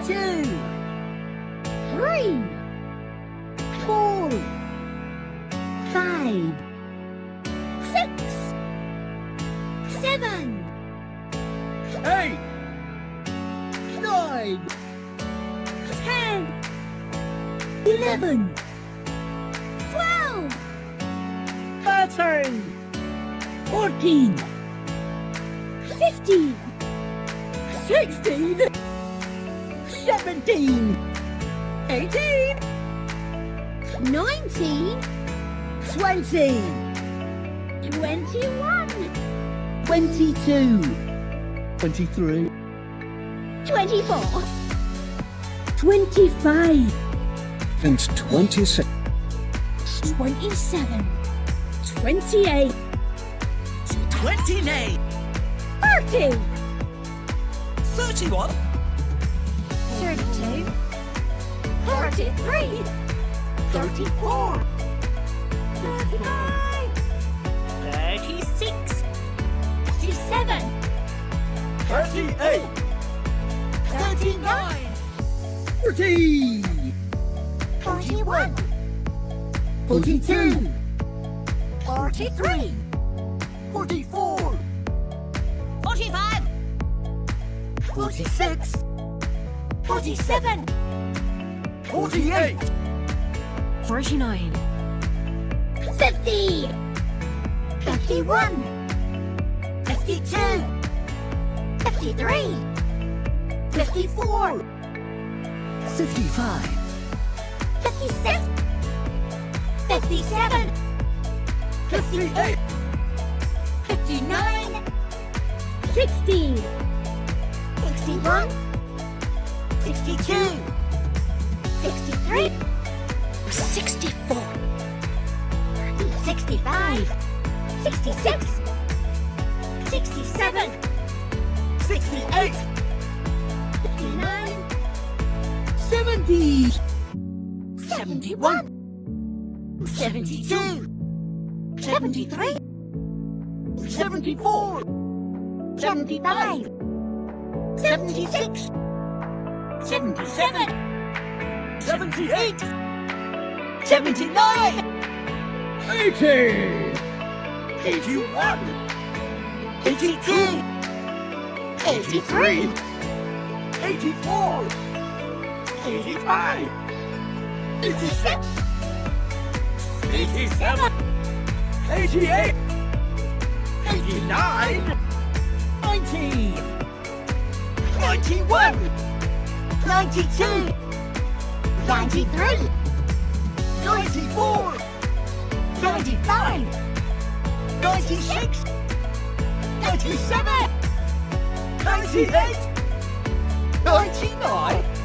2, 3, 4, 5, 6, 7, 8, 9, 10, 11, 12, 13, 14, 15, 16, 17, 18, 19, 20, 21, 22, 23, 24, 25, and 26, 27, 28, 29, 30, 31, 32, 33, 34, 35, 36, 37, 38, 39, 40, 41, 42, 43, 44, 45, 46, 47, 48, 49, 50, 51, 52, 53, 54, 55, 56, 57, 58, 59, 60, 61, 62, 63, 64, 65, 66, 67, 68, 69, 70, 71, 72, 73, 74, 75, 76, 77, 78, 79, 80, 81, 82, 83, 84, 85, 86, 87, 88, 89, 90, 91, 92, 93, 94, 95, 96, 97, 98, 99,